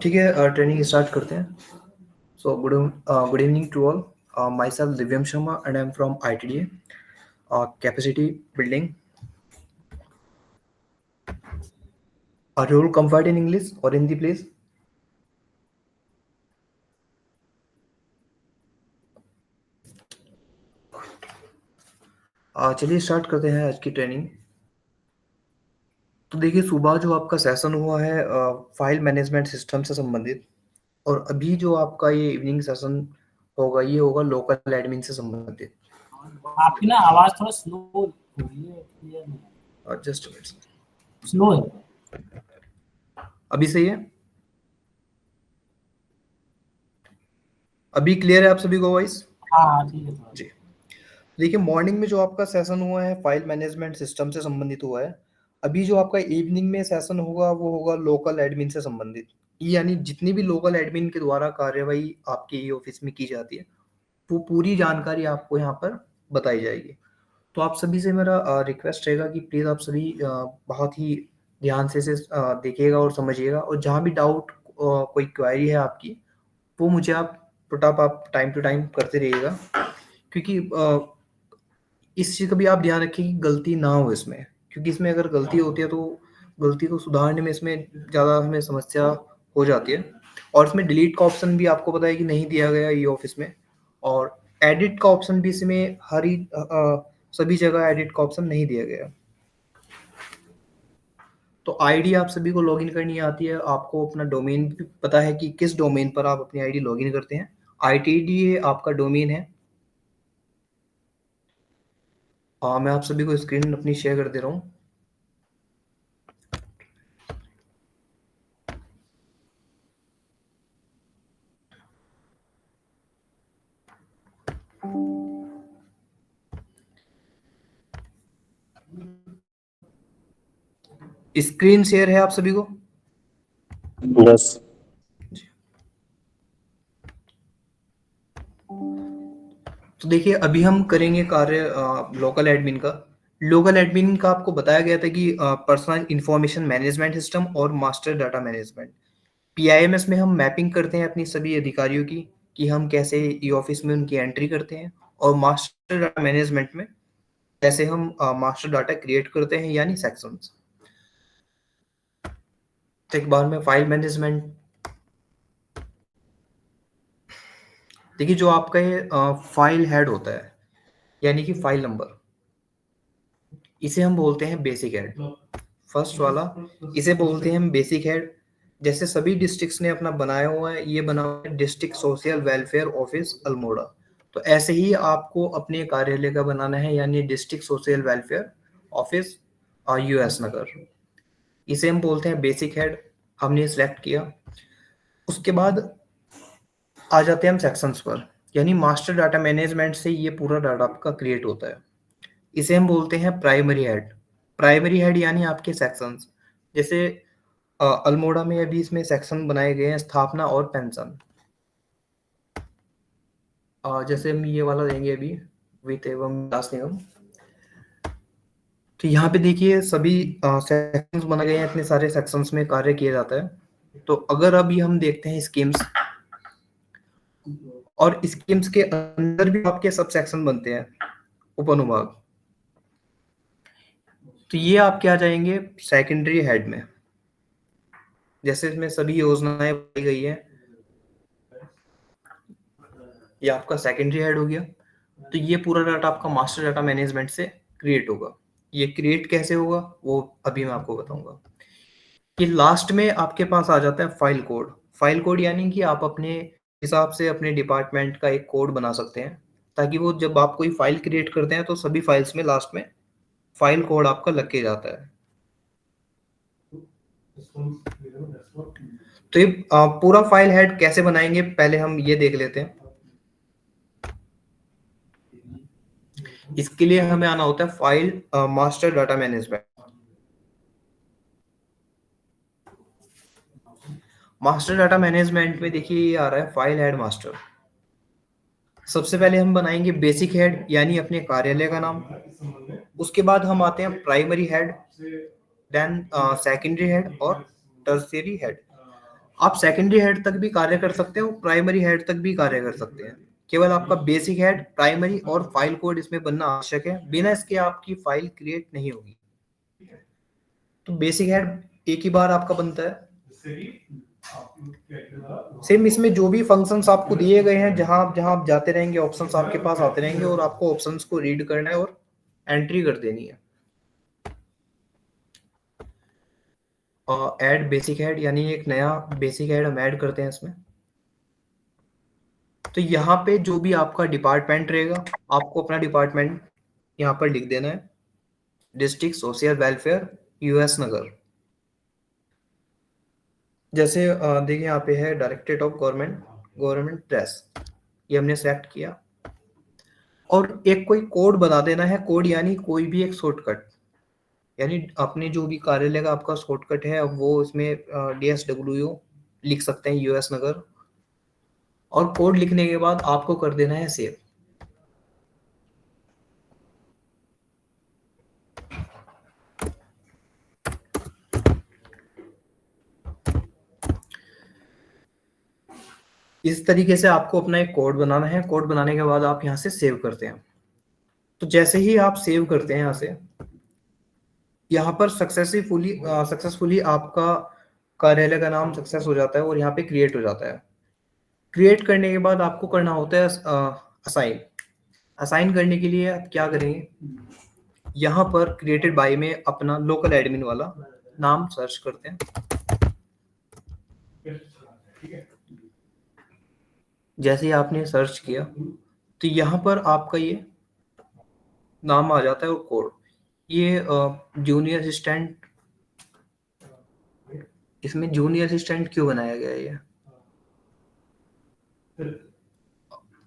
ठीक है, training start करते हैं। So good evening to all. Myself Divyam Sharma and I am from ITDA capacity building. Are you comfort in English और Hindi please? चलिए start करते हैं आज की ट्रेनिंग। तो देखिए, सुबह जो आपका सेशन हुआ है फाइल मैनेजमेंट सिस्टम से संबंधित, और अभी जो आपका ये इवनिंग सेशन होगा ये होगा लोकल एडमिन से संबंधित। आपकी ना आवाज थोड़ा स्लो हो रही है, क्लियर नहीं है। जस्ट मिनट, स्लो है। अभी सही है? अभी क्लियर है आप सभी को वॉइस? हाँ ठीक है थोड़ा। जी, देखिए मॉर्निंग में जो आपका सेशन हुआ है फाइल मैनेजमेंट सिस्टम से संबंधित हुआ है। अभी जो आपका इवनिंग में सेशन होगा वो होगा लोकल एडमिन से संबंधित, यानी जितनी भी लोकल एडमिन के द्वारा कार्यवाही आपके ई ऑफिस में की जाती है वो पूरी जानकारी आपको यहाँ पर बताई जाएगी। तो आप सभी से मेरा रिक्वेस्ट रहेगा कि प्लीज़ आप सभी बहुत ही ध्यान से इसे देखिएगा और समझिएगा, और जहाँ भी डाउट कोई क्वेरी है आपकी वो मुझे आप पुट अप आप टाइम टू टाइम करते रहिएगा, क्योंकि इस चीज़ का भी आप ध्यान रखें कि गलती ना हो इसमें, क्योंकि इसमें अगर गलती होती है तो गलती को सुधारने में इसमें ज़्यादा हमें समस्या हो जाती है। और इसमें डिलीट का ऑप्शन भी आपको पता है कि नहीं दिया गया ई ऑफिस में, और एडिट का ऑप्शन भी इसमें सभी जगह एडिट का ऑप्शन नहीं दिया गया। तो आईडी आप सभी को लॉगिन करनी आती है, आपको अपना डोमेन भी पता है कि किस डोमेन पर आप अपनी आईडी लॉगिन करते हैं। ITDA आपका डोमेन है। मैं आप सभी को स्क्रीन अपनी शेयर कर दे रहा हूँ। स्क्रीन शेयर है आप सभी को? बस तो देखिए, अभी हम करेंगे कार्य लोकल एडमिन का। लोकल एडमिन का आपको बताया गया था कि पर्सनल इंफॉर्मेशन मैनेजमेंट सिस्टम और मास्टर डाटा मैनेजमेंट, PIMS में हम मैपिंग करते हैं अपनी सभी अधिकारियों की कि हम कैसे ई ऑफिस में उनकी एंट्री करते हैं, और मास्टर डाटा मैनेजमेंट में कैसे हम मास्टर डाटा क्रिएट करते हैं यानी सेक्शंस। तो एक बार में फाइल मैनेजमेंट, देखिए जो आपका ये फाइल हेड होता है यानी कि फाइल नंबर, इसे हम बोलते हैं बेसिक हेड। फर्स्ट वाला इसे बोलते हैं हम बेसिक हेड। जैसे सभी डिस्ट्रिक्ट्स ने अपना बनाया हुआ है, ये बना हुआ है district social welfare office Almora. तो ऐसे ही आपको अपने कार्यालय का बनाना है, यानी district social welfare office US नगर। इसे हम बोलते हैं बेसिक हेड। हमने सिलेक्ट किया, उसके बाद आ जाते हैं हम सेक्शंस पर, यानी मास्टर डाटा मैनेजमेंट से ये पूरा डाटा आपका क्रिएट होता है। इसे हम बोलते हैं प्राइमरी हेड। प्राइमरी हेड यानी आपके सेक्शंस। जैसे अल्मोड़ा में अभी इसमें सेक्शन बनाए गए हैं स्थापना और पेंशन। जैसे हम ये वाला देंगे अभी, वित्त एवं विकास निगम। तो यहाँ पे देखिए सभी सेक्शंस बनाए गए हैं, इतने सारे सेक्शंस में कार्य किया जाता है। तो अगर अभी हम देखते हैं स्कीम्स, और स्कीम्स के अंदर भी आपके सब सेक्शन बनते हैं, उपनुभाग। तो ये आपके आ जाएंगे सेकेंडरी हेड में। जैसे इसमें सभी योजनाएं बताई गई है, ये आपका सेकेंडरी हेड हो गया। तो ये पूरा डाटा आपका मास्टर डाटा मैनेजमेंट से क्रिएट होगा। ये क्रिएट कैसे होगा वो अभी मैं आपको बताऊंगा। कि लास्ट में आपके पास आ जाता है फाइल कोड। फाइल कोड यानी कि आप अपने हिसाब से अपने डिपार्टमेंट का एक कोड बना सकते हैं, ताकि वो जब आप कोई फाइल क्रिएट करते हैं तो सभी फाइल्स में लास्ट में फाइल कोड आपका लग के जाता है। तो ये पूरा फाइल हेड कैसे बनाएंगे पहले हम ये देख लेते हैं। इसके लिए हमें आना होता है file master data management. Master data management में देखिए ये आ रहा है फाइल हेड मास्टर। सबसे पहले हम बनाएंगे बेसिक हेड यानी अपने कार्यालय का नाम। उसके बाद हम आते हैं primary head, then secondary head और टर्शियरी हेड। आप सेकेंडरी हेड तक भी कार्य कर सकते हो, प्राइमरी हेड तक भी कार्य कर सकते हैं। केवल आपका बेसिक हेड, प्राइमरी और फाइल कोड इसमें बनना आवश्यक है, बिना इसके आपकी फाइल क्रिएट नहीं होगी। तो बेसिक हेड एक ही बार आपका बनता है। सेम इसमें जो भी फंक्शंस आपको दिए गए हैं, जहां जहां आप जाते रहेंगे ऑप्शंस आपके पास आते रहेंगे और आपको ऑप्शंस को रीड करना है और एंट्री कर देनी है। ऐड बेसिक हेड, यानी एक नया बेसिक हेड हम ऐड करते हैं इसमें। तो यहाँ पे जो भी आपका डिपार्टमेंट रहेगा, आपको अपना डिपार्टमेंट यहाँ पर लिख देना है, डिस्ट्रिक्ट सोशल वेलफेयर यूएस नगर। जैसे देखिए यहाँ पे है डायरेक्टरेट ऑफ गवर्नमेंट प्रेस, ये हमने सेलेक्ट किया। और एक कोई कोड बता देना है, कोड यानी कोई भी एक शॉर्टकट, यानी अपने जो भी कार्यालय का आपका शॉर्टकट है, अब वो इसमें DSWO लिख सकते हैं, यूएस नगर। और कोड लिखने के बाद आपको कर देना है सेव। इस तरीके से आपको अपना एक कोड बनाना है। कोड बनाने के बाद आप यहाँ से सेव करते हैं। तो जैसे ही आप सेव करते हैं यहाँ से, यहाँ पर सक्सेसफुली आपका कार्यालय का नाम सक्सेस हो जाता है और यहाँ पे क्रिएट हो जाता है। क्रिएट करने के बाद आपको करना होता है असाइन। असाइन करने के लिए आप क्या करेंगे, यहाँ पर क्रिएटेड बाय में अपना लोकल एडमिन वाला नाम सर्च करते हैं। जैसे ही आपने सर्च किया तो यहाँ पर आपका ये नाम आ जाता है और कोड। ये जूनियर असिस्टेंट, इसमें जूनियर असिस्टेंट क्यों बनाया गया है ये?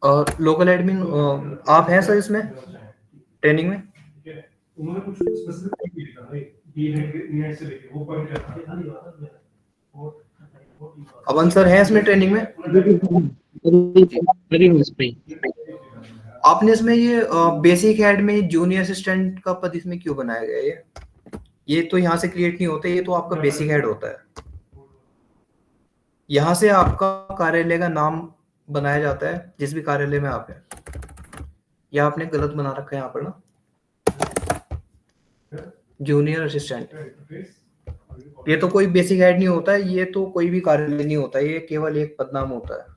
और लोकल एडमिन आप हैं सर इसमें ट्रेनिंग में? उन्होंने कुछ स्पेसिफिक नहीं लिखा भाई, ये है कि नेट से लेके वो पॉइंट है। अवन सर हैं इसमें ट्रेनिंग में? आपने इसमें ये बेसिक हेड में जूनियर असिस्टेंट का पद इसमें क्यों बनाया गया है? ये तो यहाँ से क्रिएट नहीं होता, ये तो आपका बेसिक हेड होता है। यहाँ से आपका कार्यालय का नाम बनाया जाता है, जिस भी कार्यालय में आप हैं। या आपने गलत बना रखा है यहाँ पर ना, जूनियर असिस्टेंट। ये तो कोई बेसिक हेड नहीं होता है, ये तो कोई भी कार्यालय नहीं होता है, ये केवल एक पदनाम होता है।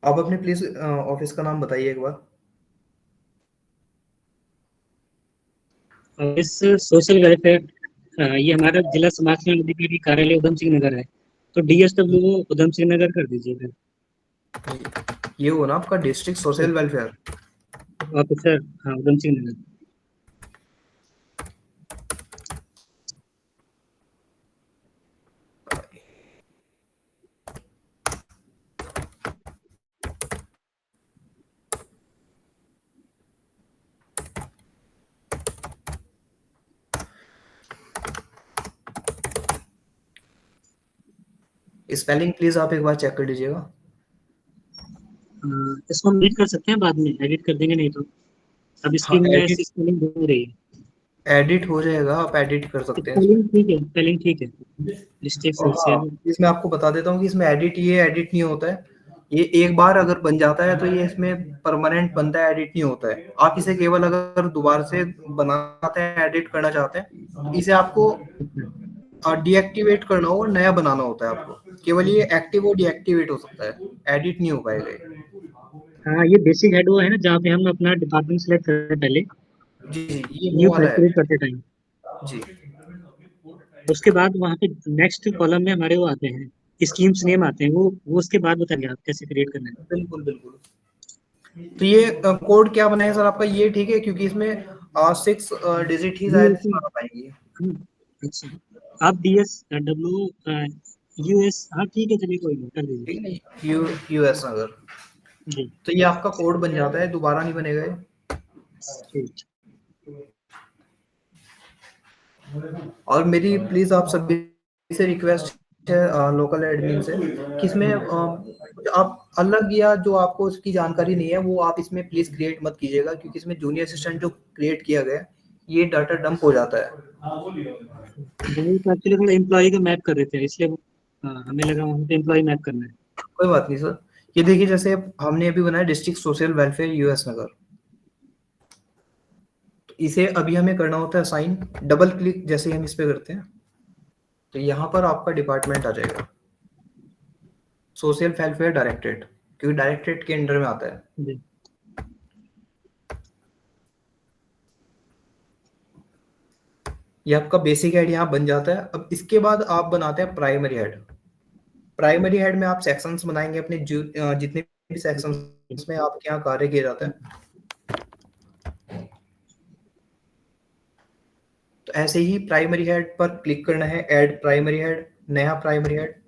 आप अपने प्लीज ऑफिस का नाम बताइए एक बार। इस सोशल वेलफेयर, ये हमारा जिला समाज कल्याण अधिकारी कार्यालय उधम सिंह नगर है, तो DSWO उधम सिंह नगर कर दीजिए। ये हो ना आपका डिस्ट्रिक्ट सोशल वेलफेयर ऑफिसर, हाँ, उधम सिंह नगर। स्पेलिंग प्लीज आप एक बार चेक कर लीजिएगा। इसको हम एडिट कर सकते हैं, बाद में एडिट कर देंगे, नहीं तो अब इसकी हाँ, में एडिट ऐसी स्पेलिंग हो रही है। एडिट हो जाएगा, आप एडिट कर सकते हैं इसमें। स्पेलिंग ठीक है, स्पेलिंग ठीक है। डिस्ट्रिक्ट और हाँ, सोशल, इसमें आपको बता देता हूँ कि इसमें एडिट नहीं होता है। ये एक बार अगर बन जाता है तो ये इसमें परमानेंट बनता है, एडिट नहीं होता है। आप इसे केवल अगर दोबारा से बनाते हैं, एडिट करना चाहते हैं, इसे आपको डीएक्टिवेट करना हो और नया बनाना होता है आपको। केवल ये एक्टिव और डीएक्टिवेट हो सकता है, एडिट नहीं हो पाएगा ये। हाँ, ये बेसिक हेड वो है ना जहाँ पे हम अपना डिपार्टमेंट सेलेक्ट करते हैं पहले, जी जी, ये न्यू वो वाला है क्रिएट करते टाइम। जी। उसके बाद वहाँ पे नेक्स्ट कॉलम में हमारे वो आते हैं, स्कीम्स नेम आते हैं, वो उसके बाद बताएंगे आप कैसे क्रिएट करना है। बिल्कुल बिल्कुल। तो ये कोड क्या बनाए सर आपका, ये ठीक है क्योंकि इसमें 6 डिजिट ही शायद इसमें आ पाएंगी। अच्छा, आप DSW US, हाँ ठीक है, चलिए कोई नहीं, कर दीजिए। ठीक है ना, यूएस अगर, जी तो ये आपका कोड बन जाता है, दोबारा नहीं बनेगा ये। ठीक। और मेरी प्लीज आप सभी से रिक्वेस्ट लोकल एडमिन से कि इसमें आप अलग या जो आपको उसकी जानकारी नहीं है वो आप इसमें प्लीज क्रिएट मत कीजिएगा, क्योंकि इसमें जूनियर असिस्टेंट जो क्रिएट किया गया है ये डाटा डंप हो जाता है। वो तो एक्चुअली थोड़ा एम्प्लॉय का मैप कर रहे थे, इसलिए हमें लगा वहाँ पे एम्प्लॉय मैप करना है। कोई बात नहीं सर। ये देखिए जैसे हमने अभी बनाया डिस्ट्रिक्ट सोशल वेलफेयर यूएस नगर, तो इसे अभी हमें करना होता है असाइन। डबल क्लिक जैसे ही हम इस पे करते हैं तो यहाँ पर आपका डिपार्टमेंट आ जाएगा सोशल वेलफेयर डायरेक्टरेट, क्योंकि डायरेक्टरेट के अंडर में आता है। जी। ये आपका बेसिक हेड यहाँ बन जाता है। अब इसके बाद आप बनाते हैं प्राइमरी हेड। प्राइमरी हेड में आप सेक्शंस बनाएंगे अपने जितने भी सेक्शंस में आपके यहाँ कार्य किया जाता है। तो ऐसे ही प्राइमरी हेड पर क्लिक करना है, ऐड प्राइमरी हेड, नया प्राइमरी हेड।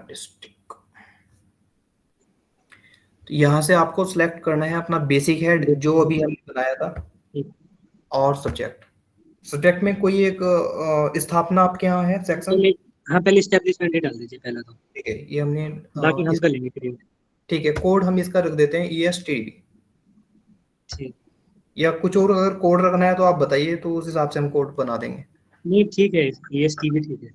डिस्ट्रिक्ट, तो यहाँ से आपको सिलेक्ट करना है अपना बेसिक हेड जो अभी हमने बनाया था, और सब्जेक्ट में कोई एक स्थापना आपके यहाँ है सेक्शन। हाँ पहले एस्टेब्लिशमेंट ही डाल दीजिए पहला तो, ठीक है, ये हमने बाकी हम कर लेंगे क्रिएट। ठीक है, कोड हम इसका रख देते हैं ESTD, ठीक, या कुछ और अगर कोड रखना है तो आप बताइए, तो उस हिसाब से हम कोड बना देंगे। नहीं ठीक है, EST भी ठीक है।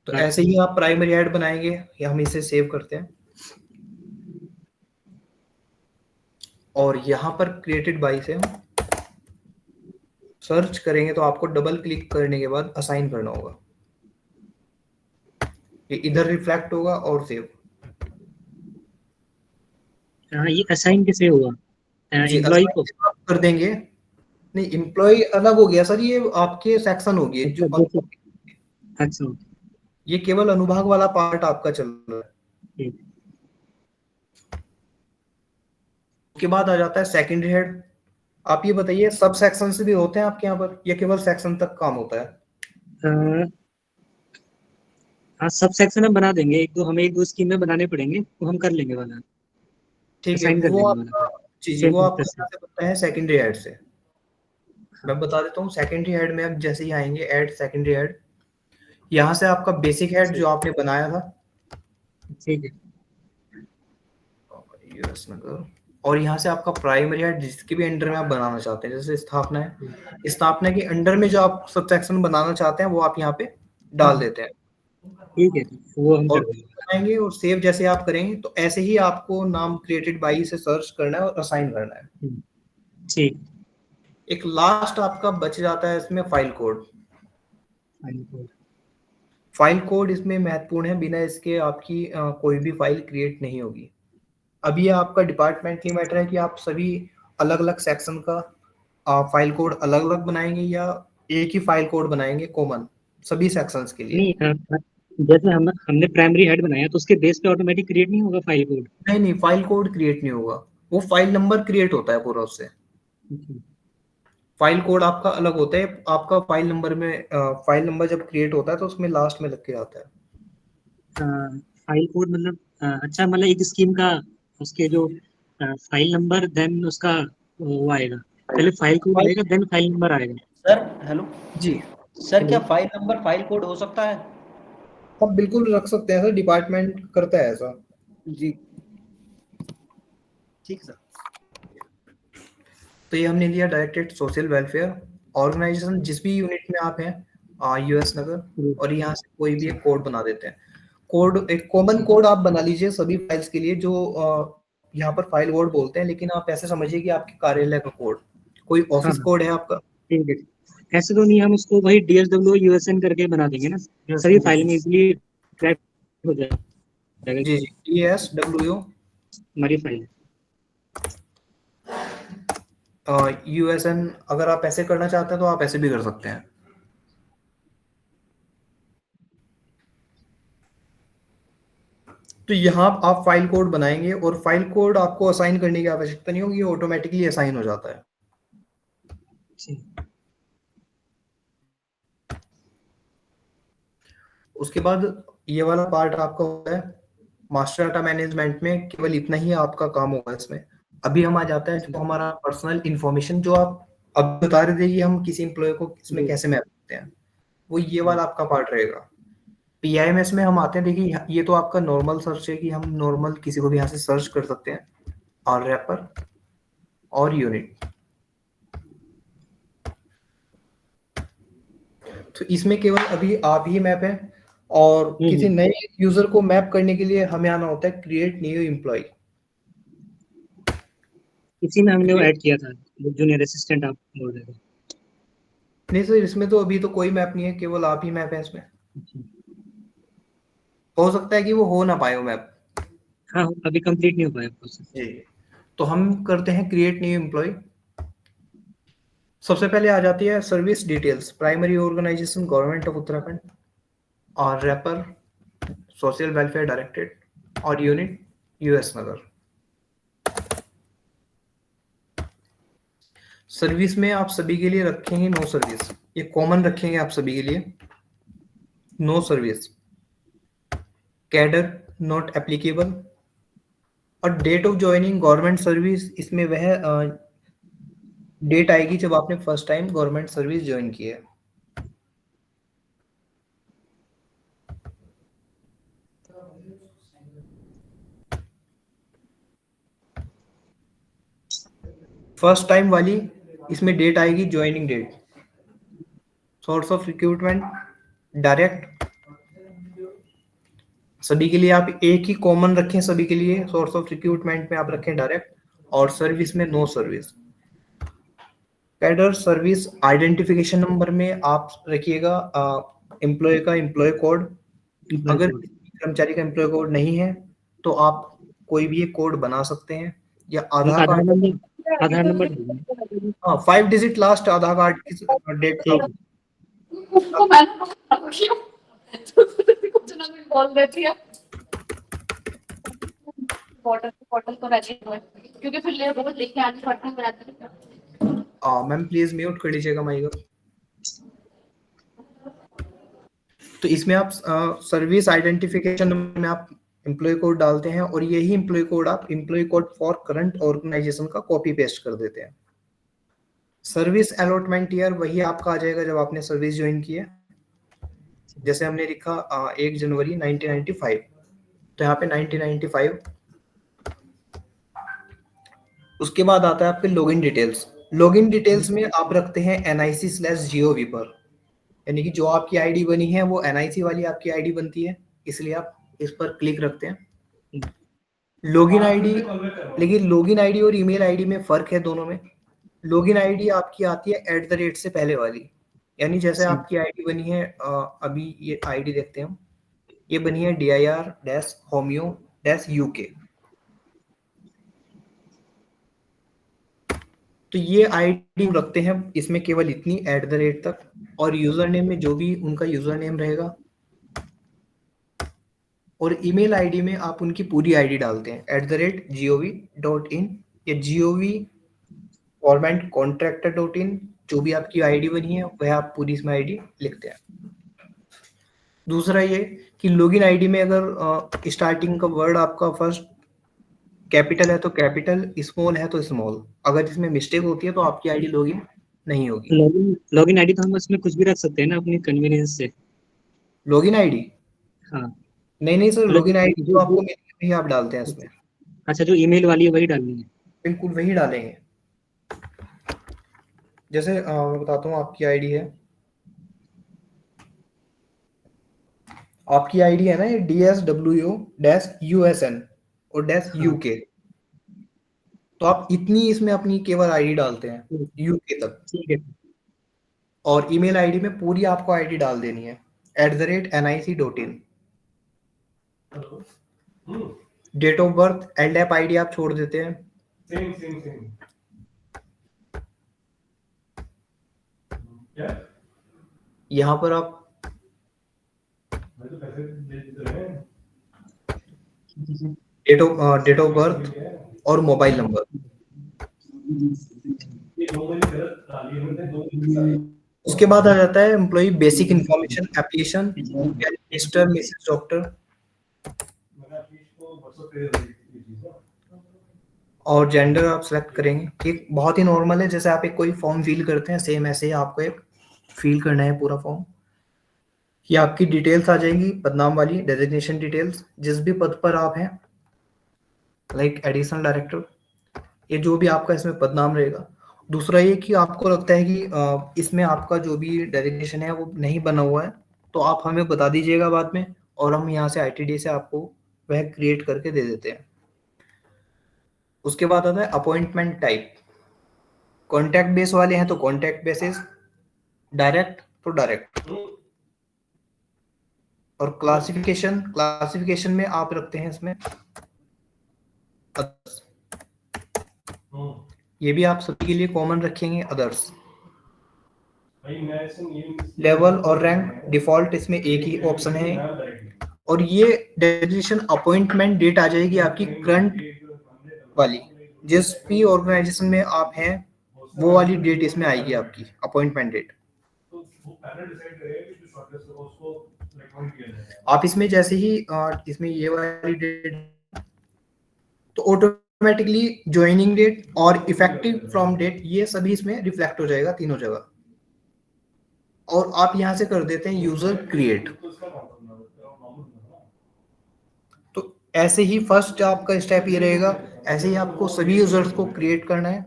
तो ऐसे ही आप प्राइमरी हेड बनाएंगे, या हम इसे सेव करते हैं और यहाँ पर क्रिएटेड बाय से हम सर्च करेंगे तो आपको डबल क्लिक करने के बाद असाइन करना होगा। ये इधर रिफ्लेक्ट होगा और सेव। हाँ ये असाइन कैसे हुआ एम्प्लॉय को? आप कर देंगे। नहीं, एम्प्लॉय अलग हो गया सर, ये आपके सेक्शन हो गए जो अच्छा, ये केवल अनुभाग वाला पार्ट आपका चल रहा है। उसके बाद आ जाता है सेकेंडरी हेड। आप ये बताइए सब सेक्शन से भी होते हैं आपके यहाँ पर, या केवल सेक्शन तक काम होता है? हाँ सब सेक्शन हम बना देंगे, हमें एक दो स्कीम में बनाने पड़ेंगे, तो हम कर लेंगे वाला। ठीक है, वो आपका जी वो आपका यहाँ से बनता है सेकेंडरी हेड से। मैं बता देता हूँ सेकेंडरी हेड में अब जैसे ही आएंगे ऐड सेकेंडरी हेड, यहाँ से आपका बेसिक हेड जो आपने बनाया था, ठीक है, यूएस नगर, और यहाँ से आपका प्राइमरी हेड जिसके भी अंडर में आप बनाना चाहते हैं, जैसे स्थापना है, स्थापना के अंडर में जो आप सब सेक्शन बनाना चाहते हैं वो आप यहाँ पे डाल देते हैं। ठीक है, वो हम और कर देंगे। बनाएंगे और सेव जैसे आप करेंगे तो ऐसे ही आपको नाम क्रिएटेड बाई से सर्च करना है और असाइन करना है। ठीक, एक लास्ट आपका बच जाता है इसमें फाइल कोड। फाइल कोड इसमें महत्वपूर्ण है, बिना इसके आपकी कोई भी फाइल क्रिएट नहीं होगी। अभी ये आपका डिपार्टमेंटली मैटर है कि आप सभी अलग अलग सेक्शन का फाइल कोड अलग अलग बनाएंगे या एक ही फाइल कोड बनाएंगे कॉमन सभी सेक्शंस के लिए। नहीं, जैसे हमने प्राइमरी हेड बनाया तो उसके बेस पे ऑटोमेटिक क्रिएट नहीं होगा फाइल कोड? नहीं, फाइल कोड क्रिएट नहीं होगा, वो फाइल नंबर क्रिएट होता है पूरा उससे। फाइल कोड आपका अलग होता है, आपका फाइल नंबर में फाइल नंबर जब क्रिएट होता है तो उसमें लास्ट में लग के आता है फाइल कोड। मतलब अच्छा, मतलब एक स्कीम का उसके जो फाइल नंबर देन उसका वो आएगा, पहले फाइल कोड आएगा देन फाइल नंबर आएगा। सर हेलो जी सर, क्या फाइल नंबर फाइल कोड हो सकता है? आप बिल्कुल रख सकते हैं सर, डिपार्टमेंट करता है ऐसा। जी ठीक सर। तो ये हमने लिया डायरेक्टेड सोशल वेलफेयर ऑर्गेनाइजेशन, जिस भी यूनिट में आप हैं यूएस नगर, और यहाँ से कोई भी एक कोड बना देते हैं। कोड एक कॉमन कोड आप बना लीजिए सभी फाइल्स के लिए, जो यहाँ पर फाइल कोड बोलते हैं, लेकिन आप ऐसे समझिए कि आपके कार्यालय का कोड, कोई ऑफिस कोड है आपका। ठीक है, ऐसे तो नहीं, हम उसको वही DSW USN करके बना देंगे ना, सभी फाइल में इजीली ट्रैक हो जाएगा। जी DSW हमारी फाइल USN, अगर आप ऐसे करना चाहते हैं तो आप ऐसे भी कर सकते हैं। तो यहाँ आप फाइल कोड बनाएंगे और फाइल कोड आपको असाइन करने की आवश्यकता नहीं होगी, ऑटोमेटिकली असाइन हो जाता है। उसके बाद ये वाला पार्ट आपका होता है मास्टर डाटा मैनेजमेंट में, केवल इतना ही आपका काम होगा इसमें। अभी हम आ जाता है जो हमारा पर्सनल इंफॉर्मेशन जो आप अब बता रहे थे कि हम किसी एम्प्लॉय को इसमें कैसे मैप करते हैं, वो ये वाला आपका पार्ट रहेगा। पीआईएमएस में हम आते हैं, देखिए ये तो आपका नॉर्मल सर्च है कि हम नॉर्मल किसी को भी यहाँ से सर्च कर सकते हैं, और रैपर और यूनिट। तो इसमें केवल अभी आप ही मैप है, और किसी नए यूजर को मैप करने के लिए हमें आना होता है क्रिएट न्यू एम्प्लॉय। इसी में हमने वो ऐड किया था, जूनियर असिस्टेंट आप बोल रहे थे। नहीं सर, इसमें तो अभी तो कोई मैप नहीं है, केवल आप ही मैप है इसमें। हो सकता है कि वो हो ना पाए वो मैप। हाँ, अभी कंप्लीट नहीं हो पाया प्रोसेस। जी, तो हम करते हैं क्रिएट न्यू एम्प्लॉय। सबसे पहले आ जाती है service details, primary organisation government of Uttarakhand, और रैपर सोशल वेलफेयर डायरेक्टरेट, और यूनिट यूएस नगर। सर्विस में आप सभी के लिए रखेंगे नो सर्विस, ये कॉमन रखेंगे आप सभी के लिए, no service. Cadre not applicable. और date of joining government service, इसमें वह डेट आएगी जब आपने first time government service join की है। फर्स्ट टाइम वाली इसमें डेट आएगी joining date. Source of recruitment direct, सभी के लिए आप एक ही कॉमन रखें, सभी के लिए सोर्स ऑफ रिक्रूटमेंट में आप रखें डायरेक्ट, और सर्विस में no service. Cadre service identification number में आप रखिएगा एम्प्लॉय का एम्प्लॉय कोड। अगर कर्मचारी का एम्प्लॉय कोड नहीं है तो आप कोई भी एक कोड बना सकते हैं, या आधार कार्ड, आधार नंबर हाँ 5 डिजिट लास्ट आधार कार्ड की डेट का। कुछ ना कुछ बोल देती है। बॉटल तो रहती है, क्योंकि फिर ले रोज लेके आनी पड़ती है। मैम प्लीज म्यूट कर लीजिएगा माइक। तो इसमें आप सर्विस आइडेंटिफिकेशन में आप एम्प्लॉय कोड डालते हैं, और यही एम्प्लॉय कोड आप employ code for current organisation का कॉपी पेस्ट कर देते हैं। सर्विस अलॉटमेंट ईयर वही आपका आ जाएगा जब आपने सर्विस ज्वाइन की है। जैसे हमने लिखा 1 जनवरी 1995, तो यहाँ पे 1995। उसके बाद आता है आपके लॉगिन डिटेल्स। लॉगिन डिटेल्स में आप रखते हैं NIC/GOV पर, यानी कि जो आपकी आईडी बनी है वो NIC वाली आपकी आईडी बनती है, इसलिए आप इस पर क्लिक रखते हैं। लॉगिन आईडी, लेकिन लॉगिन आईडी और ईमेल आईडी में फर्क है दोनों में। लॉगिन आईडी आपकी आती है @ से पहले वाली, यानी जैसे आपकी आईडी बनी है, अभी ये आईडी देखते हैं हम, ये बनी है dir-homeo-uk। तो ये आईडी रखते हैं इसमें केवल इतनी @ तक, और यूजर नेम में जो भी उनका यूजर नेम रहेगा, और ईमेल आईडी में आप उनकी पूरी आईडी डालते हैं @gov.in या gov/government-contractor.in, जो भी आपकी आईडी बनी है वह आप पूरी इसमें आईडी लिखते हैं। दूसरा ये कि लॉगिन आईडी में अगर स्टार्टिंग का वर्ड आपका फर्स्ट कैपिटल है तो कैपिटल, स्मॉल है तो स्मॉल, अगर इसमें मिस्टेक होती है तो आपकी आईडी लॉगिन नहीं होगी। लॉगिन आईडी तो हम उसमें कुछ भी रख सकते हैं ना, अपनी कन्वीनियंस से। Login ID? हाँ, नहीं सर, लॉगिन आईडी जो आपको मिलेगी वही आप डालते हैं इसमें। अच्छा, जो ईमेल वाली है वही डालनी है? बिल्कुल वही डालेंगे। जैसे मैं बताता हूँ, आपकी आईडी है, आपकी आईडी है ना ये DSWO-USN और -UK, तो आप इतनी इसमें अपनी केवल आईडी डालते हैं UK तक। ठीक है। और ईमेल आईडी में पूरी आपको आईडी डाल देनी है @nic.in। Date of birth LDAP ID आप छोड़ देते हैं। सेम क्या? यहाँ पर आप मैं तो पैसे दे रहे हैं। डेट ऑफ बर्थ और मोबाइल नंबर। ये 2 महीने गलत डाली है मैंने, 2 महीने। उसके बाद आ जाता है employ basic information application, mister missus doctor, मैंने आपको WhatsApp पे दे दी थी ना। और जेंडर आप सेलेक्ट करेंगे। ठीक, बहुत ही नॉर्मल है, जैसे आप एक कोई फॉर्म फिल करते हैं सेम ऐसे ही आपको एक फिल करना है पूरा फॉर्म। ये आपकी डिटेल्स आ जाएंगी पदनाम वाली, डेजिग्नेशन डिटेल्स, जिस भी पद पर आप हैं, लाइक एडिशनल डायरेक्टर, ये जो भी आपका इसमें पदनाम रहेगा। दूसरा ये कि आपको लगता है कि इसमें आपका जो भी डेजिग्नेशन है वो नहीं बना हुआ है, तो आप हमें बता दीजिएगा बाद में, और हम यहाँ से ITD से आपको वह क्रिएट करके दे देते हैं। उसके बाद आता है अपॉइंटमेंट टाइप। कॉन्टैक्ट बेस वाले हैं तो कॉन्टैक्ट बेसिस, डायरेक्ट तो डायरेक्ट। और क्लासिफिकेशन में आप रखते हैं इसमें others। ये भी आप सभी के लिए कॉमन रखेंगे अदर्स। लेवल और रैंक डिफॉल्ट इसमें एक ही ऑप्शन है। और ये डेजिग्नेशन अपॉइंटमेंट डेट आ जाएगी आपकी करंट वाली, जिस भी ऑर्गेनाइजेशन में आप हैं वो वाली डेट इसमें आएगी आपकी अपॉइंटमेंट डेट। आप इसमें जैसे ही इसमें ये वाली डेट, तो ऑटोमेटिकली ज्वाइनिंग डेट और इफेक्टिव फ्रॉम डेट ये सभी इसमें रिफ्लेक्ट हो जाएगा तीनों जगह। और आप यहां से कर देते हैं यूजर क्रिएट। तो ऐसे ही फर्स्ट आपका स्टेप ये रहेगा, ऐसे ही आपको सभी यूजर्स को क्रिएट करना है।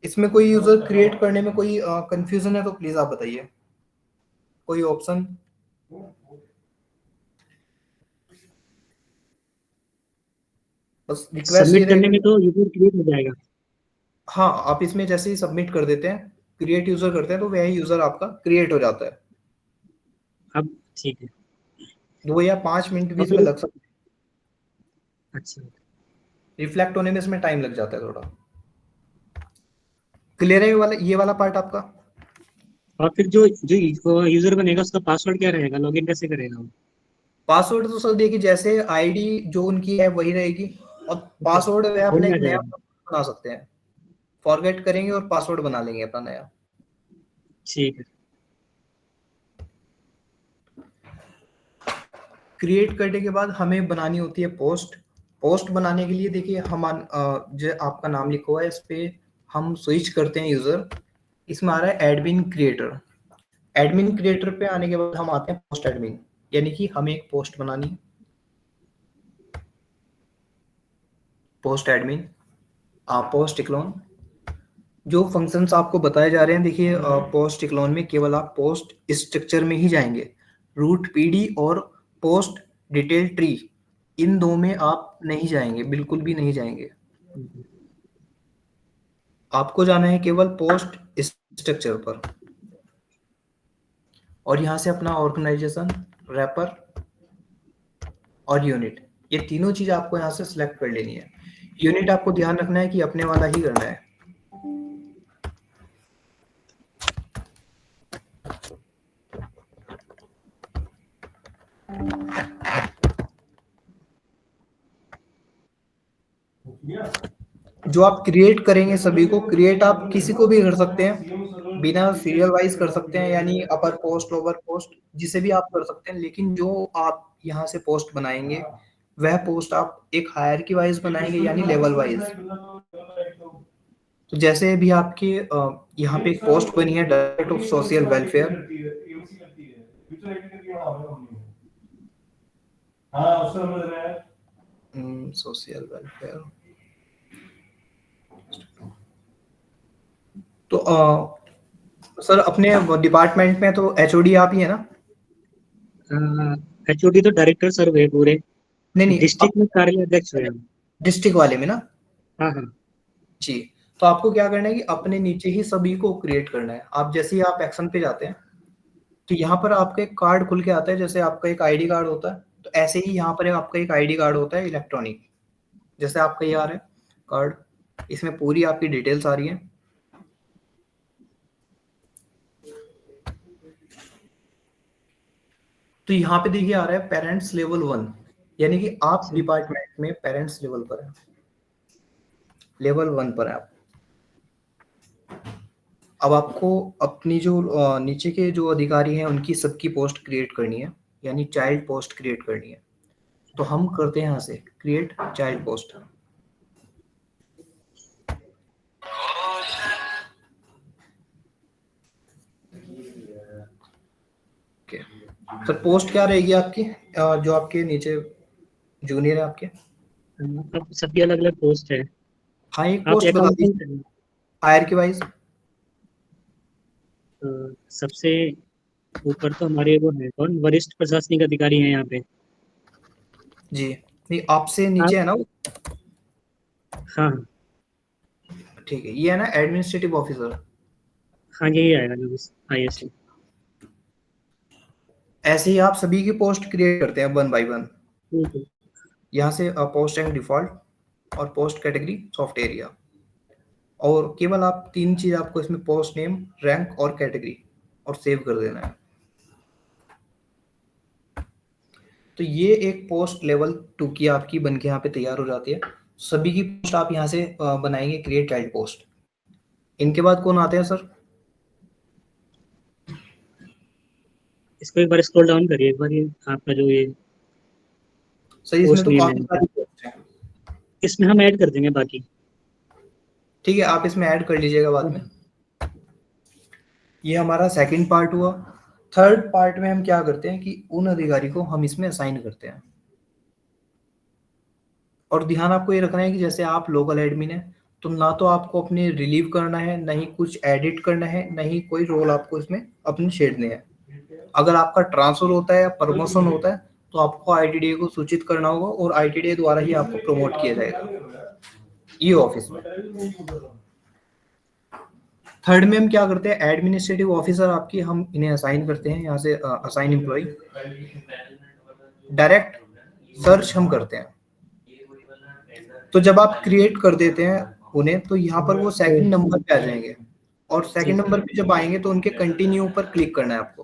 इसमें कोई यूजर क्रिएट करने में कोई कंफ्यूजन है तो प्लीज आप बताइए, कोई ऑप्शन? बस रिक्वेस्ट सबमिट करने में तो यूजर क्रिएट हो जाएगा। हाँ, आप इसमें जैसे ही सबमिट कर देते हैं, क्रिएट यूजर करते हैं, तो वह यूजर आपका क्रिएट हो जाता है। अब ठीक है। 2 या 5 मिनट भी और इसमें फिर लग सकते हैं, अच्छा, रिफ्लेक्ट होने में इसमें टाइम लग जाता है थोड़ा। क्लियर है ये वाला पार्ट आपका? और फिर जो जो यूजर बनेगा उसका पासवर्ड क्या रहेगा, लॉगिन कैसे करेगा वो? पासवर्ड तो सर देखिए, जैसे आईडी जो उनकी है वही रहेगी, और पासवर्ड वे अपना वही एक आ नया जाएगा। बना सकते हैं, फॉरगेट करेंगे और पासवर्ड बना लेंगे अपना नया। ठीक है। क्रिएट करने के बाद हमें बनानी होती है पोस्ट। पोस्ट बनाने के लिए देखिए हम जो आपका नाम लिखा हुआ है इस पे हम स्विच करते हैं यूजर। इसमें आ रहा है एडमिन क्रिएटर। एडमिन क्रिएटर पे आने के बाद हम आते हैं पोस्ट एडमिन, यानी कि हमें एक पोस्ट बनानी है। पोस्ट एडमिन, पोस्ट क्लोन, जो फंक्शंस आपको बताए जा रहे हैं देखिए, पोस्ट क्लोन में केवल आप पोस्ट स्ट्रक्चर में ही जाएंगे। रूट PD और पोस्ट डिटेल ट्री, इन दो में आप नहीं जाएंगे, बिल्कुल भी नहीं जाएंगे। आपको जाना है केवल पोस्ट स्ट्रक्चर पर, और यहां से अपना ऑर्गेनाइजेशन, रैपर और यूनिट, ये तीनों चीज आपको यहां से सिलेक्ट कर लेनी है। यूनिट आपको ध्यान रखना है कि अपने वाला ही करना है। जो आप क्रिएट करेंगे सभी को, क्रिएट आप किसी को भी कर सकते हैं, बिना सीरियल वाइज कर सकते हैं, यानी अपर पोस्ट लोअर पोस्ट जिसे भी आप कर सकते हैं। लेकिन जो आप यहाँ से पोस्ट बनाएंगे वह पोस्ट आप एक हायरार्की वाइज बनाएंगे, यानी लेवल वाइज। तो जैसे भी आपके यहाँ पे एक पोस्ट बनी है director of social welfare, social welfare, तो सर अपने डिपार्टमेंट में तो HOD आप ही है ना? HOD तो डायरेक्टर सर हुए पूरे, नहीं, डिस्ट्रिक्ट में कार्यालय अध्यक्ष हुए हम। डिस्ट्रिक्ट वाले में ना? हाँ हाँ। जी, तो आपको क्या करना है कि अपने नीचे ही सभी को क्रिएट करना है। आप जैसे ही आप एक्शन पे जाते हैं तो यहाँ पर आपका एक कार्ड खुल के आता है, जैसे आपका एक ID कार्ड होता है, तो ऐसे ही यहाँ पर आपका एक ID कार्ड होता है इलेक्ट्रॉनिक, जैसे आपका ये आ रहा है कार्ड, इसमें पूरी आपकी डिटेल्स आ रही है। तो यहाँ पे देखिए आ रहा है पेरेंट्स लेवल 1, यानी कि आप डिपार्टमेंट में पेरेंट्स लेवल पर है, लेवल 1 पर है आप। अब आपको अपनी जो नीचे के जो अधिकारी हैं उनकी सबकी पोस्ट क्रिएट करनी है, यानी चाइल्ड पोस्ट क्रिएट करनी है। तो हम करते हैं यहाँ से create child post. Sir post क्या रहेगी आपकी, जो आपके नीचे जूनियर है आपके? अब सबकी अलग अलग पोस्ट है। हाँ एक आप पोस्ट बता दीजिए अकाउंटेंट हायर के वाइज। सबसे ऊपर तो हमारे वो है कौन, वरिष्ठ प्रशासनिक अधिकारी हैं यहाँ पे। जी नहीं आपसे आप नीचे है ना वो? हाँ ठीक है ये है ना एडमिनिस्ट्रेटिव ऑफिसर। हाँ यही आएगा जो हाईएस्ट। ऐसे ही आप सभी की पोस्ट क्रिएट करते हैं वन बाय वन। ठीक है। यहाँ से पोस्ट रैंक डिफॉल्ट और पोस्ट कैटेगरी सॉफ्ट एरिया, और केवल आप तीन चीज आपको इसमें पोस्ट नेम, रैंक और कैटेगरी, और सेव कर देना है। तो ये एक पोस्ट लेवल 2 की आपकी बन के यहाँ पे तैयार हो जाती है। सभी की पोस्ट आप यहाँ से बनाएंगे क्रिएट चाइल्ड पोस्ट। इनके बाद कौन आते हैं सर? इसको एक बार स्क्रॉल डाउन करिए एक बार, ये आपका जो ये सर इसमें पोस्ट तो नेम काफी है, सारी पोस्ट हैं। इसमें हम ऐड कर देंगे बाकी। ठीक है आप इसमें ऐड कर लीजिएगा बाद में। ये हमारा सेकंड पार्ट हुआ। थर्ड पार्ट में हम क्या करते हैं कि उन अधिकारी को हम इसमें असाइन करते हैं। और ध्यान आपको ये रखना है कि जैसे आप लोकल एडमिन है तो ना तो आपको अपने रिलीव करना है, ना ही कुछ एडिट करना है, ना ही कोई रोल आपको इसमें अपने छेड़ने हैं। अगर आपका ट्रांसफर होता है या प्रमोशन होता है तो आपको आईटीडीए को सूचित करना होगा और आईटीडीए द्वारा ही आपको प्रमोट किया जाएगा ये ऑफिस में। थर्ड में हम क्या करते हैं, एडमिनिस्ट्रेटिव ऑफिसर आपकी हम इन्हें असाइन करते हैं। यहाँ से असाइन एम्प्लॉय, डायरेक्ट सर्च हम करते हैं। तो जब आप क्रिएट कर देते हैं उन्हें तो यहाँ पर वो सेकंड नंबर पे आ जाएंगे, और सेकंड नंबर पे जब आएंगे तो उनके कंटिन्यू पर क्लिक करना है आपको।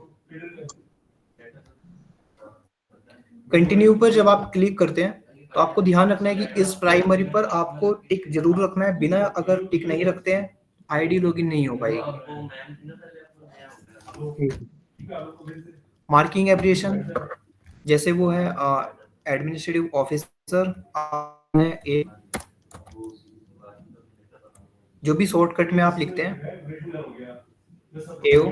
कंटिन्यू पर जब आप क्लिक करते हैं तो आपको ध्यान रखना है कि इस प्राइमरी पर आपको टिक जरूर रखना है। बिना अगर टिक नहीं रखते हैं आईडी लॉगिन नहीं हो पाएगी। मार्किंग एब्रिएशन जैसे वो है एडमिनिस्ट्रेटिव ऑफिसर एक जो भी शॉर्टकट में आप लिखते हैं एओ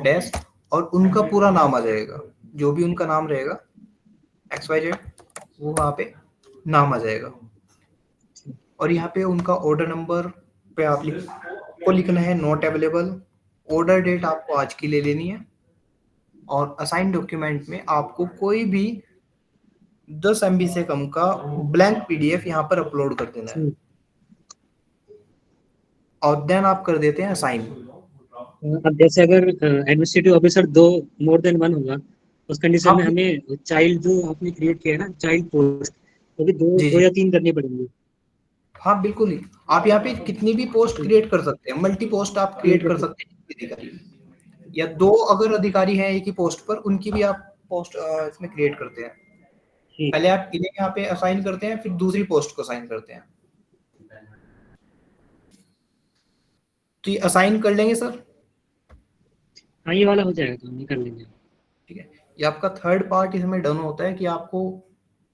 डैश और उनका पूरा नाम आ जाएगा, जो भी उनका नाम रहेगा XYZ वो वहाँ पे नाम आ जाएगा। और यहाँ पे उनका ऑर्डर नंबर पे आप को लिखना है नॉट अवेलेबल। ऑर्डर डेट आपको आज की ले लेनी है, और असाइन डॉक्यूमेंट में आपको कोई भी 10 MB से कम का ब्लैंक PDF यहाँ पर अपलोड कर देना है, और देन आप कर देते हैं असाइन। अब जैसे अगर एडमिनिस्ट्रेटिव ऑफिसर दो मोर देन वन होगा उस कंडीशन में हमें चाइल्ड जो आपने क्रिएट किया है ना चाइल्ड पोस्ट, वो भी दो या तीन करनी पड़ेंगी। हाँ बिल्कुल ही आप यहाँ पे कितनी भी पोस्ट क्रिएट कर सकते हैं, मल्टी पोस्ट आप क्रिएट कर सकते हैं अधिकारी, या दो अगर अधिकारी हैं एक ही पोस्ट पर उनकी भी आप पोस्ट इसमें क्रिएट करते हैं। पहले आप इन्हें यहाँ पे असाइन करते हैं फिर दूसरी पोस्ट को असाइन करते हैं। तो ये असाइन कर लेंगे सर? हाँ ये वाला हो जाएगा तो हम कर लेंगे। ठीक है ये आपका थर्ड पार्ट इसमें डन होता है कि आपको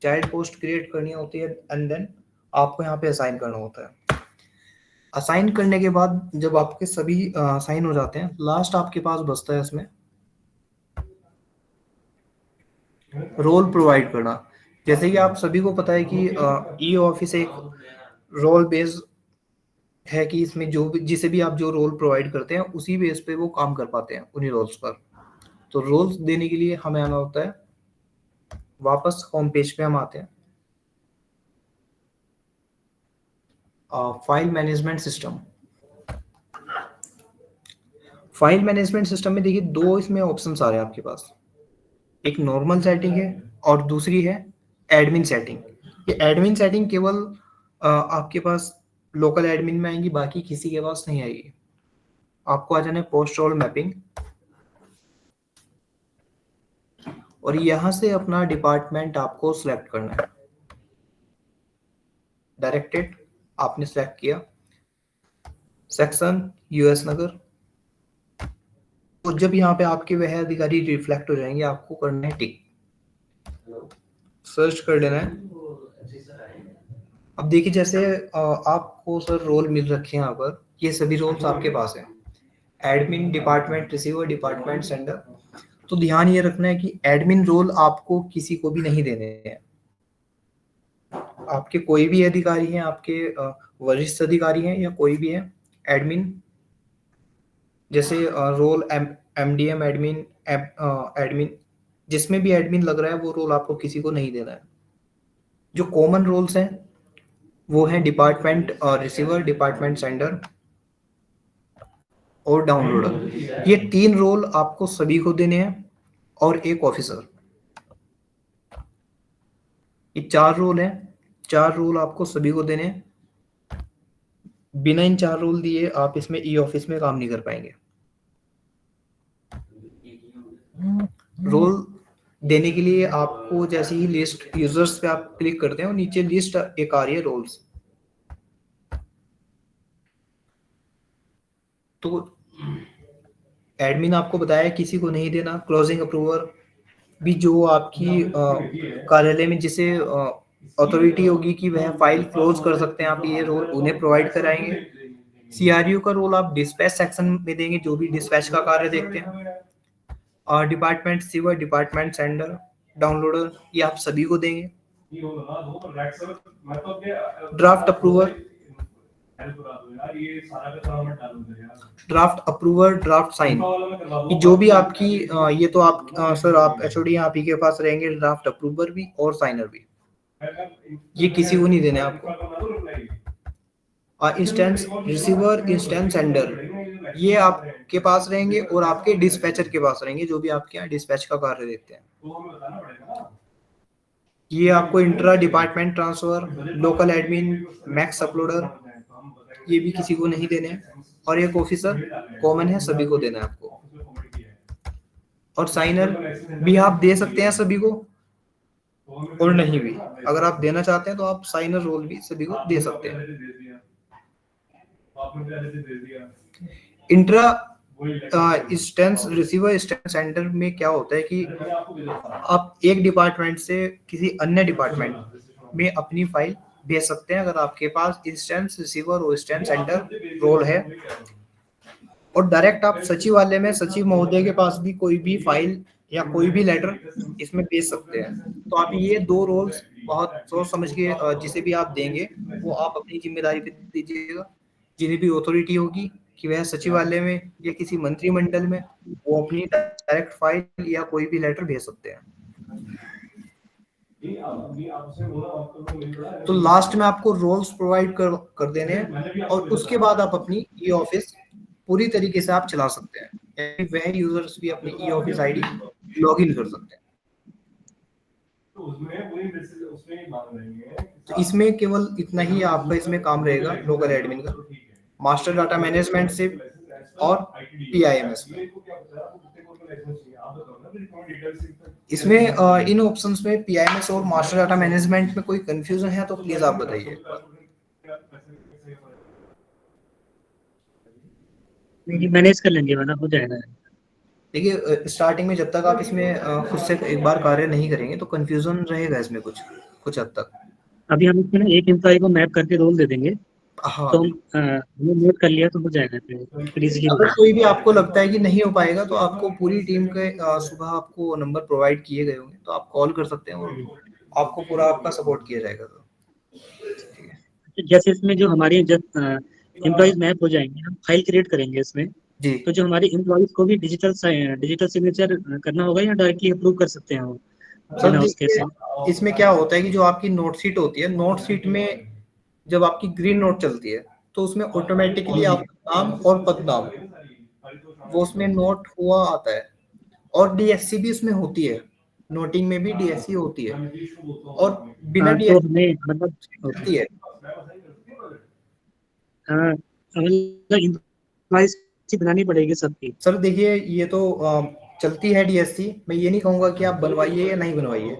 चाइल्ड पोस्ट क्रिएट करनी होती है एंड देन आपको यहाँ पे असाइन करना होता है। असाइन करने के बाद जब आपके सभी असाइन हो जाते हैं लास्ट आपके पास बचता है इसमें रोल प्रोवाइड करना। जैसे कि आप सभी को पता है कि ई ऑफिस एक रोल बेस्ड है कि इसमें जो भी जिसे भी आप जो रोल प्रोवाइड करते हैं उसी बेस पे वो काम कर पाते हैं उन्हीं रोल्स पर। तो रोल्स देने के लिए हमें आना होता है, वापस होम पेज पे हम आते हैं, file management system. File management system में देखिए दो इसमें ऑप्शंस आ रहे हैं आपके पास, एक नॉर्मल सेटिंग है और दूसरी है एडमिन सेटिंग। ये एडमिन सेटिंग केवल आपके पास लोकल एडमिन में आएंगी, बाकी किसी के पास नहीं आएगी। आपको आ जाना है पोस्ट रोल मैपिंग, और यहां से अपना डिपार्टमेंट आपको सिलेक्ट करना है। डायरेक्टेड आपने सेलेक्ट किया, सेक्शन यूएस नगर, तो जब यहाँ पे आपके वह अधिकारी रिफ्लेक्ट हो जाएंगे आपको करना है टिक, सर्च कर लेना है। अब देखिए जैसे आपको सर रोल मिल रखे हैं यहाँ पर, ये सभी रोल्स आपके पास हैं, admin, department receiver, department sender. तो ध्यान ये रखना है कि एडमिन रोल आपको किसी को भी नहीं देने हैं। आपके कोई भी अधिकारी हैं, आपके वरिष्ठ अधिकारी हैं या कोई भी है, एडमिन जैसे रोल एमडीएम एडमिन एडमिन, जिसमें भी एडमिन लग रहा है वो रोल आपको किसी को नहीं देना है। जो कॉमन रोल्स हैं वो है डिपार्टमेंट रिसीवर, डिपार्टमेंट सेंडर और डाउनलोडर। ये 3 रोल आपको सभी को देने हैं और एक ऑफिसर। ये 4 रोल हैं, 4 रोल आपको सभी को देने हैं। बिना इन 4 रोल दिए आप इसमें ई ऑफिस में काम नहीं कर पाएंगे। रोल देने के लिए आपको जैसे ही लिस्ट यूजर्स पे आप क्लिक करते हैं और नीचे लिस्ट एक आ रही है रोल्स, तो एडमिन आपको बताया किसी को नहीं देना। क्लोजिंग अप्रूवर भी जो आपकी कार्यालय में जिसे अथॉरिटी होगी कि वह फाइल क्लोज कर सकते हैं, आप ये रोल उन्हें प्रोवाइड कराएंगे। सीआरयू का रोल आप डिस्पैच सेक्शन में देंगे, जो भी डिस्पैच का कार्य देखते हैं। और department receiver, department sender, downloader, ये आप सभी को देंगे। Draft approver, draft approver, draft sign, जो भी आपकी ये तो आप सर आप एचओडी आप ही के पास रहेंगे। ड्राफ्ट अप्रूवर भी और साइनर भी, ये किसी को नहीं देने आपको। इंस्टेंस रिसीवर, इंस्टेंस सेंडर, ये आपके पास रहेंगे और आपके डिस्पैचर के पास रहेंगे, जो भी आपके यहाँ डिस्पैच का कार्य देखते हैं। ये आपको intra department transfer, local admin, max uploader, ये भी किसी को नहीं देने हैं। और एक ऑफिसर कॉमन है, सभी को देना है आपको। और साइनर भी आप दे सकते हैं सभी को और नहीं भी, अगर आप देना चाहते हैं तो आप साइनर रोल भी सभी को दे सकते हैं। Intra instance receiver, instance centre में क्या होता है कि आप एक डिपार्टमेंट से किसी अन्य डिपार्टमेंट में अपनी फाइल भेज सकते हैं, अगर आपके पास इंस्टेंस रिसीवर और इंस्टेंस सेंटर रोल है। और डायरेक्ट आप सचिवालय में सचिव महोदय के पास भी कोई भी फाइल या कोई भी लेटर इसमें भेज सकते हैं। तो आप ये 2 रोल्स बहुत सोच समझ के जिसे भी आप देंगे वो आप अपनी जिम्मेदारी पे दीजिएगा। जिन्हें भी अथॉरिटी होगी कि वह सचिवालय में या किसी मंत्रिमंडल में, वो अपनी डायरेक्ट फाइल या कोई भी लेटर भेज सकते हैं। तो लास्ट में आपको रोल्स प्रोवाइड कर देने हैं और उसके बाद आप अपनी ई ऑफिस पूरी तरीके से आप चला सकते हैं। वह यूजर्स भी अपनी e office ID log in कर सकते हैं। तो इसमें केवल इतना ही आपका इसमें काम रहेगा लोकल एडमिन का, मास्टर डाटा मैनेजमेंट से और पीआईएमएस में। इसमें इन ऑप्शंस में पीआईएमएस और मास्टर डाटा मैनेजमेंट में कोई कंफ्यूजन है तो प्लीज आप बताइए। नहीं, मैनेज कर लेंगे वरना हो जाएगा। देखिए स्टार्टिंग में जब तक आप इसमें खुद से एक बार कार्य नहीं करेंगे तो कंफ्यूजन रहेगा इसमें कुछ हद तक। अभी हम इसमें ना एक एम्प्लॉय को मैप करके रोल दे देंगे। हाँ, तो हमने नोट कर लिया तो हो जाएगा फिर इजीली। अगर कोई भी आपको लगता है कि नहीं हो पाएगा तो आपको पूरी टीम के सुबह आपको नंबर प्रोवाइड किए गए होंगे, तो आप कॉल कर सकते हैं और आपको पूरा आपका सपोर्ट किया जाएगा। तो ठीक है। जैसे इसमें जो हमारी जब एम्प्लॉइज मैप हो जाएंगे, हम फाइल क्रिएट करेंगे इसमें जी, तो जो हमारे एम्प्लॉइज को भी डिजिटल सिग्नेचर करना होगा या डायरेक्टली अप्रूव कर सकते हैं वो? सर देखिए इसमें क्या होता है कि जो आपकी नोट शीट होती है, नोट शीट में जब आपकी ग्रीन नोट चलती है तो उसमें ऑटोमेटिकली आपका नाम और पदनाम वो उसमें नोट हुआ आता है। और डीएससी भी उसमें होती है, नोटिंग में भी डीएससी होती है और बिना तो डीएससी हमें मतलब होती है। एम्प्लॉइज की बनानी पड़ेगी सबकी। सर देखिए ये तो चलती है डीएससी, मैं ये नहीं कहूंगा कि आप बनवाइए या नहीं बनवाइए,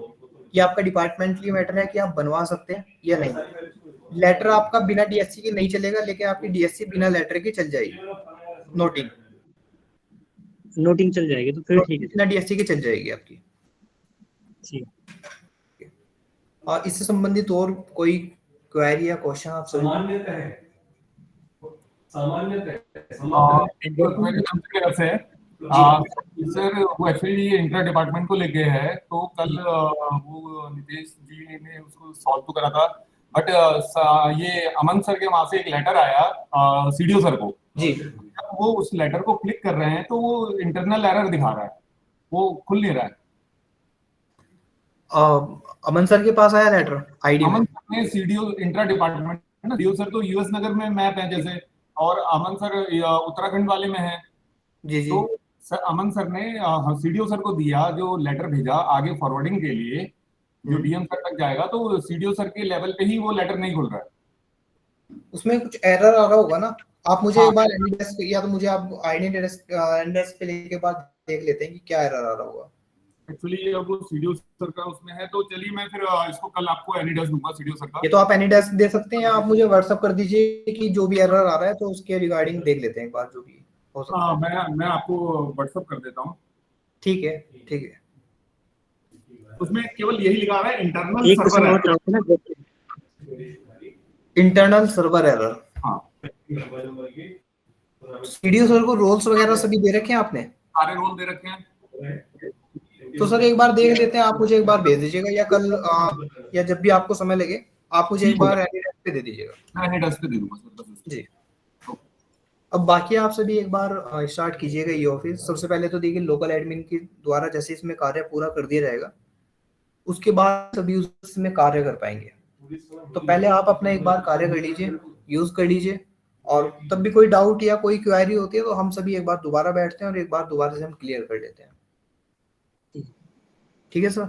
ये आपका डिपार्टमेंटली मैटर है कि आप बनवा सकते हैं या नहीं। लेटर आपका बिना डीएससी के नहीं चलेगा, लेकिन आपकी डीएससी बिना लेटर के चल जाएगी। नोटिंग चल जाएगी तो फिर ठीक है, बिना डीएससी के चल जाएगी आपकी। इससे संबंधित और कोई क्वेरी या क्वेश्चन आप सभी? एंडोर्समेंट की तरफ से सर वो एक्चुअली इंटर डिपार्टमेंट को लेके है, तो कल वो नितेश जी ने उसको सॉल्व तो करा था, बट ये अमन सर के वहां से एक लेटर आया सीडीओ सर को जी। वो उस लेटर को क्लिक कर रहे हैं तो वो इंटरनल एरर दिखा रहा है, वो खुल नहीं रहा है। अमन सर के पास आया लेटर आईडी में? अमन सर ने सीडीओ इंटर डिपार्टमेंट है ना, सीडीओ सर तो यूएस नगर में मैप है जैसे, और अमन सर उत्तराखंड वाले में है। जी जी। तो सर अमन सर ने सीडीओ सर को दिया जो लेटर भेजा आगे फॉरवर्डिंग के लिए, जो डीएम सर तक जाएगा, तो सीडीओ सर के लेवल पे ही वो लेटर नहीं खुल रहा है। उसमें कुछ एरर आ रहा होगा ना, आप मुझे हाँ। एक बार एनीडेस्क या तो मुझे आप एनीडेस्क पे लेके बाद देख लेते हैं कि क्या एरर आ रहा होगा। एक्चुअली अब वो सीडीओ सर का उसमें है, तो चलिए मैं फिर इसको कल आपको एनीडेस्क दूंगा सीडीओ सर का। ये तो आप एनीडेस्क दे सकते हैं या आप मुझे व्हाट्सएप कर दीजिए कि जो भी एरर आ रहा है तो उसके रिगार्डिंग देख लेते हैं एक बार, जो भी हो सकता हाँ, है। मैं आपको व्हाट्सएप कर देता हूँ। ठीक है ठीक है। उसमें केवल यही लिखा रहा है इंटरनल एक सर्वर क्वेश्चन और है। था ना, इंटरनल सर्वर एरर। हाँ, सीडीओ सर को रोल्स वगैरह सभी दे रखे हैं आपने? सारे रोल दे रखे हैं। तो सर एक बार देख लेते हैं, आप मुझे एक बार भेज दीजिएगा या कल या जब भी आपको समय लगे आप मुझे एक बार एनीडेस्क पे दे दीजिएगा। मैं एनीडेस्क पे दे दूंगा सर बस। जी। अब बाकी आप सभी एक बार स्टार्ट कीजिएगा ये ऑफिस। सबसे पहले तो देखिए लोकल एडमिन के द्वारा जैसे इसमें कार्य पूरा कर दिया जाएगा, उसके बाद सभी यूजर्स में कार्य कर पाएंगे। तो पहले आप अपना एक बार कार्य कर लीजिए, यूज कर लीजिए, और तब भी कोई डाउट या कोई क्वेरी होती है तो हम सभी एक बार दोबारा बैठते हैं और एक बार दोबारा से हम क्लियर कर लेते हैं। ठीक है सर?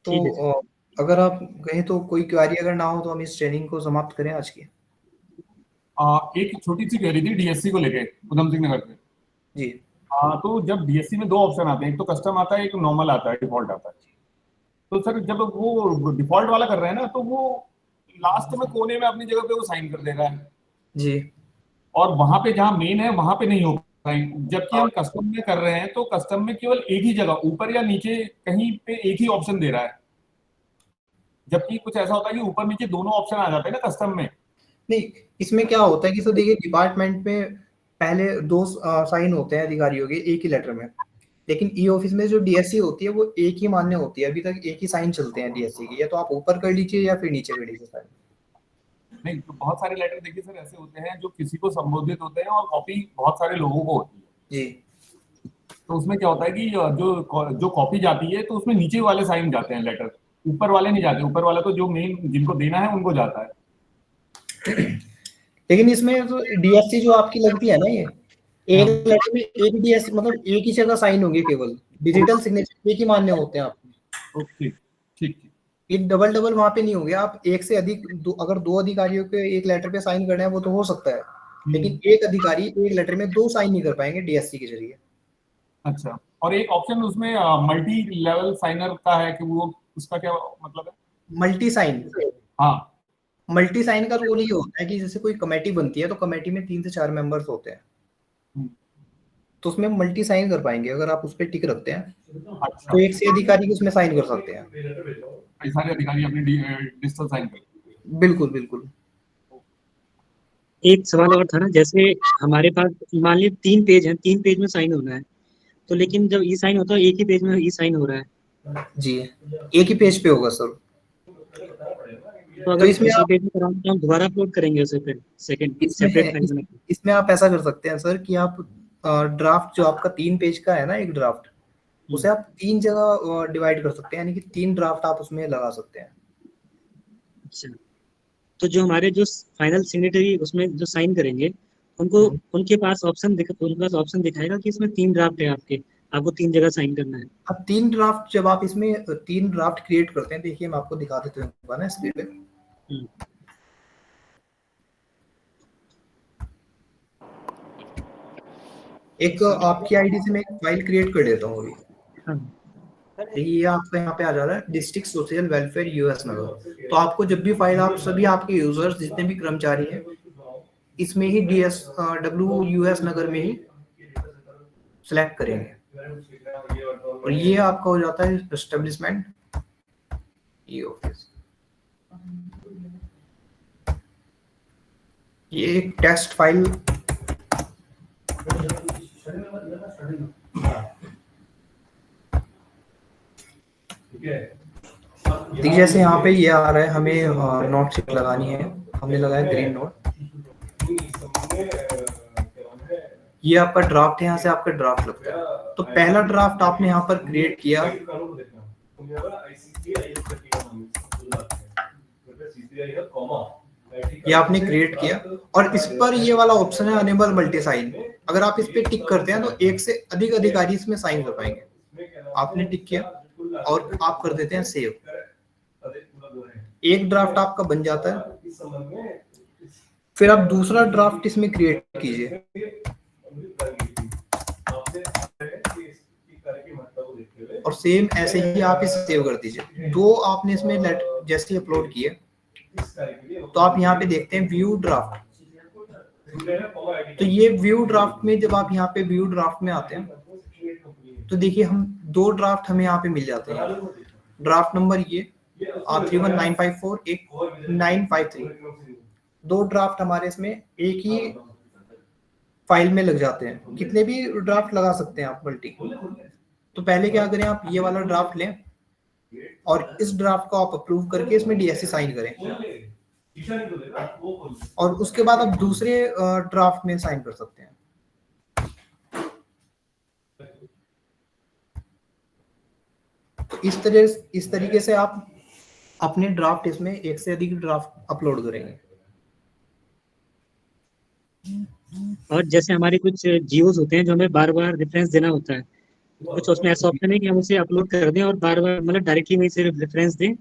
ठीक है तो अगर आप कहें तो कोई क्वेरी अगर ना हो तो हम इस ट्रेनिंग को समाप्त करें आज की। एक छोटी सी क्वेरी थी डीएससी को लेके उधम सिंह नगर से। जी। तो जब डीएससी में दो ऑप्शन आते हैं, एक तो कस्टम आता है, एक नॉर्मल आता है, डिफॉल्ट आता है। तो सर जब वो डिफॉल्ट वाला कर रहे हैं ना, तो वो लास्ट में कोने में अपनी जगह पे वो साइन कर दे रहा है जी। और वहां पे जहां मेन है वहां पे नहीं हो साइन। जबकि हम कस्टम में कर रहे हैं तो कस्टम में केवल एक ही जगह ऊपर या नीचे कहीं पे एक ही ऑप्शन दे रहा है, जबकि कुछ ऐसा होता है कि ऊपर नीचे दोनों ऑप्शन आ जाते हैं ना कस्टम में। नहीं, इसमें क्या होता है कि सर देखिए डिपार्टमेंट में पहले दो साइन होते हैं अधिकारियों के एक ही लेटर में, लेकिन ई ऑफिस में जो डीएससी होती है वो एक ही मान्य होती है। अभी तक एक ही साइन चलते हैं डीएससी के, या तो आप ऊपर कर लीजिए या फिर नीचे कर लीजिए साइन। नहीं, तो बहुत सारे लेटर देखिए सर ऐसे होते हैं जो किसी को संबोधित होते हैं और कॉपी बहुत सारे लोगों को होती है। जी। तो उसमें क्या होता है कि जो कॉपी जाती है तो उसमें नीचे वाले साइन जाते हैं लेटर, ऊपर वाले नहीं जाते। ऊपर वाला तो जो मेन जिनको देना है उनको जाता है। लेकिन इसमें तो डीएससी जो आपकी लगती है ना, ये एक लेटर में एक डीएससी मतलब एक ही जगह साइन होंगे, केवल डिजिटल सिग्नेचर एक ही मान्य होते हैं आपको। ओके, ठीक। ये डबल वहां पे नहीं होंगे। आप एक से अधिक अगर दो अधिकारियों के एक लेटर पे साइन करना है वो तो हो सकता है, लेकिन एक अधिकारी एक लेटर में दो साइन नहीं कर पाएंगे डीएससी के जरिए। अच्छा, और एक ऑप्शन उसमें मल्टी लेवल साइनर का है कि वो उसका क्या मतलब है? Multi sign. हाँ, मल्टी साइन का रोल ये होता है कि जैसे कोई कमेटी बनती है तो कमेटी में 3 से 4 मेंबर्स होते हैं, तो उसमें मल्टी साइन कर पाएंगे अगर आप उस पर टिक रखते हैं। अच्छा, तो एक से अधिकारी उसमें साइन कर सकते हैं। कई सारे अधिकारी अपने डिजिटल साइन कर। बिल्कुल बिल्कुल। एक सवाल और था ना, जैसे हमारे पास मान लीजिए 3 पेज हैं, 3 पेज में साइन होना है, तो लेकिन जब ई साइन होता है एक ही पेज में ई साइन हो रहा है। जी, एक ही पेज पे होगा सर। तो अगर इसमें दूसरे पेज में कराना तो हम दोबारा अपलोड करेंगे उसे फिर सेकंड सेपरेट फाइल बना के। इसमें आप ऐसा कर सकते हैं सर कि आप ड्राफ्ट जो आपका 3 पेज का है ना, एक ड्राफ्ट, उसे आप 3 जगह डिवाइड कर सकते हैं, यानी कि 3 ड्राफ्ट आप उसमें लगा सकते हैं। अच्छा, तो जो हमारे जो फाइनल सिग्नेटरी उसमें जो साइन करेंगे उनको उनके पास ऑप्शन दिखाएगा कि इसमें 3 ड्राफ्ट है आपको 3 जगह साइन करना है। अब 3 ड्राफ्ट जब आप इसमें 3 ड्राफ्ट क्रिएट करते हैं, देखिए मैं आपको दिखा देता हूँ ना स्क्रीन पे। एक आपकी आईडी से मैं एक फाइल क्रिएट कर देता हूँ अभी। ये आपका यहाँ पे आ जा रहा है डिस्ट्रिक्ट सोशल वेलफेयर यूएस नगर। तो आपको जब भी फाइल, आप सभी आपके यूजर्स जितने भी कर्मचारी हैं इसमें ही DSW यूएस नगर में ही सिलेक्ट करेंगे, और ये आपका हो जाता है एस्टेब्लिशमेंट ई ऑफिस। ये एक टेस्ट फाइल ठीक है। देखिए जैसे यहाँ पे ये आ रहा है, हमें नोट शीट लगानी है, हमने लगाया ग्रीन नोट। ये आपका ड्राफ्ट है, यहाँ से आपका ड्राफ्ट लगता है। तो पहला ड्राफ्ट आपने यहाँ पर क्रिएट किया, ये आपने क्रिएट किया, और इस पर ये वाला ऑप्शन है अनेबल मल्टी साइन। अगर आप इस पे टिक करते हैं तो एक से अधिक अधिकारी इसमें साइन कर पाएंगे। आपने टिक किया और आप कर देते हैं सेव। एक ड्राफ्ट आपका बन जाता है। फिर आप दूसरा ड्राफ्ट इसमें क्रिएट कीजिए, और सेम ऐसे ही आप इसे सेव कर दीजिए। दो आपने इसमें जैसे अपलोड किए तो आप यहाँ पे देखते हैं व्यू ड्राफ्ट। तो ये व्यू ड्राफ्ट में जब आप यहाँ पे व्यू ड्राफ्ट में आते हैं तो देखिए हम दो ड्राफ्ट हमें यहाँ पे मिल जाते हैं। ड्राफ्ट नंबर ये 31954, एक 953, दो ड्राफ्ट हमारे इसमें एक ही फाइल में लग जाते हैं। कितने भी ड्राफ्ट लगा सकते हैं आप मल्टी। तो पहले क्या करें, आप ये वाला ड्राफ्ट लें और इस ड्राफ्ट को आप अप्रूव करके इसमें डीएससी साइन करें, और उसके बाद आप दूसरे ड्राफ्ट में साइन कर सकते हैं। तो इस तरीके से आप अपने ड्राफ्ट इसमें एक से अधिक ड्राफ्ट अपलोड करेंगे। और जैसे हमारे कुछ जियोज होते हैं जो हमें बार बार रेफरेंस देना होता है, कुछ उसमें ऐसा ऑप्शन है कि हम उसे अपलोड कर दें और बार बार मतलब डायरेक्टली वहीं से रेफरेंस दें,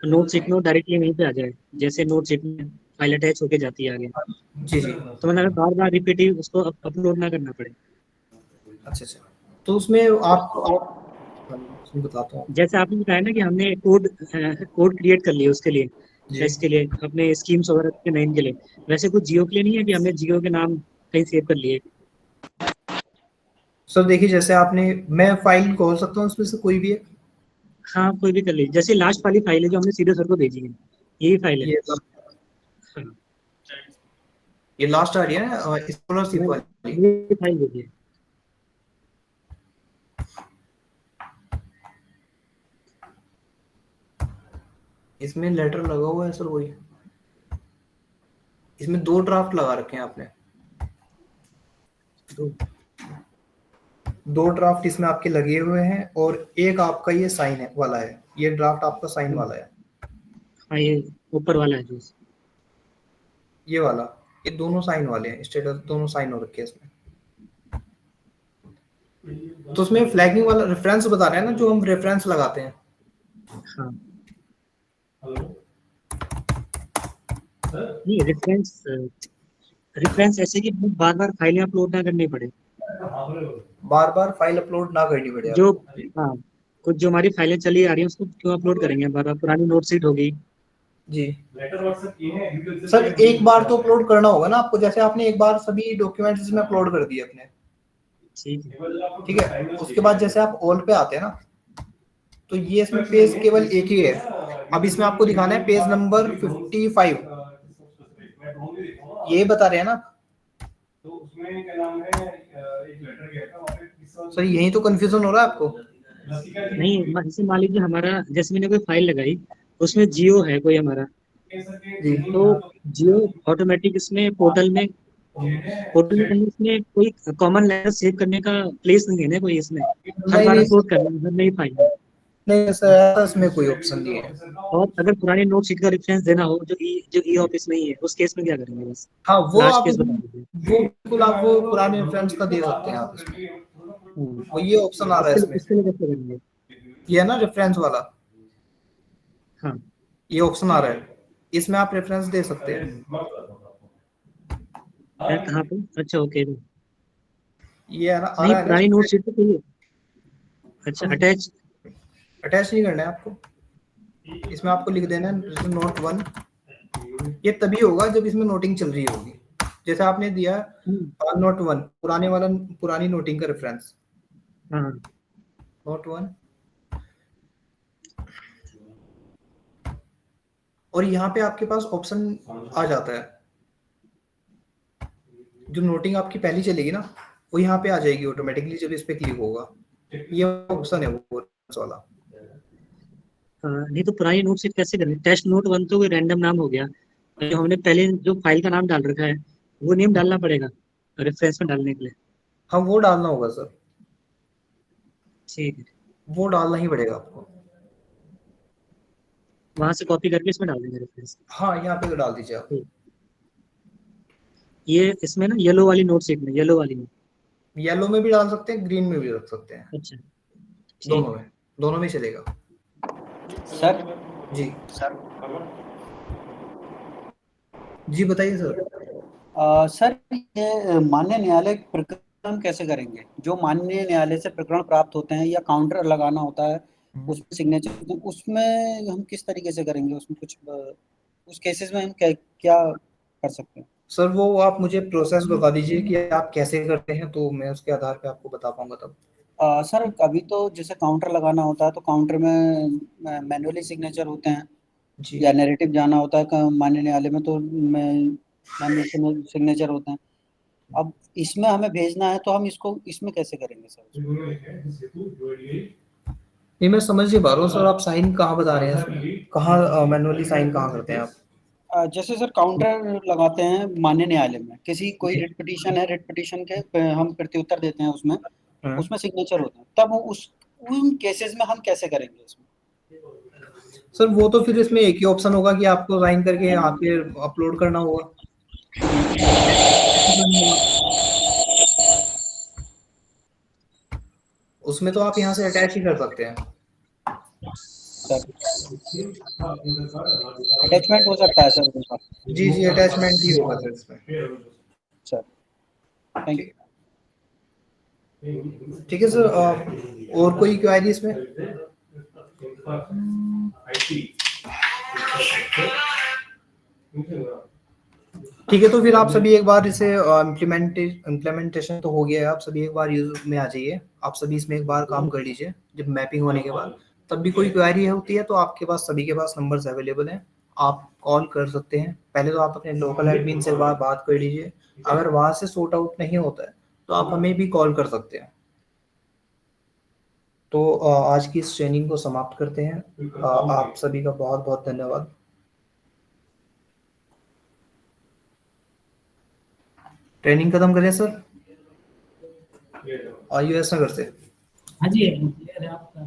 नोट शीट में डायरेक्टली वहीं पे आ जाए, जैसे नोट शीट में फाइल अटैच होके जाती है आगे। जी जी। तो मतलब बार बार रिपीटिव उसको अपलोड ना करना पड़े। अच्छा, तो उसमें आप बताता हूँ। जैसे आपने बताया ना कि हमने कोड क्रिएट कर लिया उसके लिए, टेस्ट के लिए, अपने स्कीम्स वगैरह के नेम के लिए, वैसे कुछ जियो के लिए नहीं है कि हमने जियो के नाम कहीं सेव कर लिए? सर देखिए जैसे आपने, मैं फाइल खोल सकता हूँ उसमें से कोई भी एक? हाँ कोई भी कर लीजिए। जैसे लास्ट वाली फाइल है जो हमने सीधे सर को भेजी है, यही फाइल है। ये लास्ट आ रही है ना, स्कॉलरशिप वाली, ये फाइल भेजिए। इसमें लेटर लगा हुआ है सर वही। इसमें दो ड्राफ्ट लगा रखे हैं आपने, दो ड्राफ्ट इसमें आपके लगे हुए हैं, और एक आपका ये साइन है वाला है, ये ड्राफ्ट आपका साइन वाला है। हाँ ये ऊपर वाला है जो, ये वाला, ये दोनों साइन वाले हैं, स्टेटस दोनों साइन हो रखे हैं इसमें। तो उसमें फ्लैगिंग वाला रेफरेंस बता रहे हैं ना, जो हम रेफरेंस लगाते हैं। हाँ नहीं, रेफरेंस ऐसे कि बार बार फाइलें अपलोड ना करनी पड़े, बार बार फाइल अपलोड ना करनी पड़े जो हाँ कुछ जो हमारी फाइलें चली आ रही हैं उसको क्यों अपलोड करेंगे बार बार? पुरानी नोट शीट होगी जी। सर एक बार तो अपलोड करना होगा ना आपको, जैसे आपने एक बार सभी डॉक्यूमेंट्स इसमें अपलोड कर दिए अपने, ठीक है। उसके बाद जैसे आप ऑल पे आते हैं ना, तो ये इसमें पेज केवल एक ही है। अब इसमें आपको दिखाना है पेज नंबर 55, ये बता रहे हैं ना। तो उसमें क्या नाम है, एक लेटर गया था वहाँ पे। सर यही तो कंफ्यूजन हो रहा है आपको। नहीं, जैसे मान लीजिए हमारा, जैसे मैंने कोई फाइल लगाई उसमें जियो है कोई हमारा, तो जियो ऑटोमेटिक इसमें पोर्टल में कहीं इसमें कोई कॉमन लेटर सेव करने का प्लेस नहीं है ना कोई, इसमें हर बार अपलोड करना नहीं फाइल। नहीं सर, इसमें कोई ऑप्शन नहीं है। और अगर पुरानी नोट शीट का रेफरेंस देना हो जो ई ऑफिस में ही है, उस केस में क्या करेंगे? बस हाँ वो लास्ट आप केस बता दीजिए। वो बिल्कुल आप वो पुराने रेफरेंस का दे सकते हैं आप इसमें। वो ये ऑप्शन आ रहा है इसमें, इसके लिए कैसे करेंगे? ये है ना रेफरेंस वाला, हाँ ये ऑप्शन आ रहा है, इसमें आप रेफरेंस दे सकते हैं। कहाँ पे? अच्छा ओके, ये है ना, आ नहीं रहा है पुरानी नोट शीट पे चाहिए। अच्छा अटैच नहीं करना है आपको, इसमें आपको लिख देना है नोट 1। ये तभी होगा जब इसमें नोटिंग चल रही होगी, जैसे आपने दिया नोट 1 पुराने वाला, पुरानी नोटिंग का रेफरेंस, हाँ नोट 1। और यहाँ पे आपके पास ऑप्शन आ जाता है, जो नोटिंग आपकी पहली चलेगी ना, वो यहाँ पे आ जाएगी ऑटोमेटिकली जब इस पे क्लिक होगा। ये ऑप्शन है वो वाला। नहीं तो पुरानी नोट शीट कैसे करें? टेस्ट नोट 1 तो कोई रैंडम नाम हो गया, जो हमने पहले जो फाइल का नाम डाल रखा है वो नेम डालना पड़ेगा रेफरेंस में डालने के लिए। हाँ वो डालना होगा सर, ठीक है, वो डालना ही पड़ेगा आपको। वहां से कॉपी करके इसमें डाल देंगे रेफरेंस। हाँ यहाँ पे डाल दीजिए आप। ये इसमें ना येलो वाली नोट शीट में, येलो वाली में। येलो में भी डाल सकते हैं, ग्रीन में भी रख सकते हैं, अच्छा दोनों में चलेगा। सर जी सर जी बताइए सर। सर ये मान्य न्यायालय प्रकरण कैसे करेंगे? जो मान्य न्यायालय से प्रकरण प्राप्त होते हैं या काउंटर लगाना होता है उसमें सिग्नेचर, उसमें हम किस तरीके से करेंगे? उसमें कुछ उस केसेस में हम क्या क्या कर सकते हैं? सर वो आप मुझे प्रोसेस बता दीजिए कि आप कैसे करते हैं, तो मैं उसके आधार पे आपको बता पाऊंगा तब। सर अभी तो जैसे काउंटर लगाना होता है तो काउंटर में मैनुअली सिग्नेचर होते हैं जी या नैरेटिव जाना होता है मान्य न्यायालय में तो मैनुअल सिग्नेचर होते हैं। अब इसमें हमें भेजना है तो हम इसको इसमें कैसे करेंगे सर? नहीं मैं समझ नहीं पा रहा हूँ सर, आप साइन कहाँ बता रहे हैं इसमें? कहाँ मैनुअली साइन कहाँ करते हैं आप? जैसे सर काउंटर लगाते हैं मान्य न्यायालय में, किसी कोई रिट पिटीशन है, रिट पिटीशन के हम प्रत्युत्तर देते हैं उसमें, हाँ। उसमें सिग्नेचर होते हैं, तब उस उन केसेस में हम कैसे करेंगे इसमें? सर वो तो फिर इसमें एक ही ऑप्शन होगा कि आपको साइन करके यहाँ पे अपलोड करना होगा। उसमें तो आप यहाँ से अटैच ही कर सकते हैं। अटैचमेंट हो सकता है सर उसका? जी जी अटैचमेंट ही होगा सर इसमें। Sir thank you. ठीक है सर, और कोई क्वेरी इसमें? ठीक है, तो फिर आप सभी एक बार इसे इम्प्लीमेंटेशन तो हो गया है, आप सभी एक बार यूज में आ जाइए, आप सभी इसमें एक बार काम कर लीजिए। जब मैपिंग होने के बाद तब भी कोई क्वेरी होती है तो आपके पास सभी के पास नंबर्स अवेलेबल हैं, आप कॉल कर सकते हैं। पहले तो आप अपने लोकल एडमिन से बात कर लीजिए, अगर वहां से सॉर्ट आउट नहीं होता है तो आप हमें भी कॉल कर सकते हैं। तो आज की इस ट्रेनिंग को समाप्त करते हैं। आप सभी का बहुत बहुत धन्यवाद। ट्रेनिंग खत्म करें सर, आईयूएस नगर से। हाँ जी, क्लियर है आपका।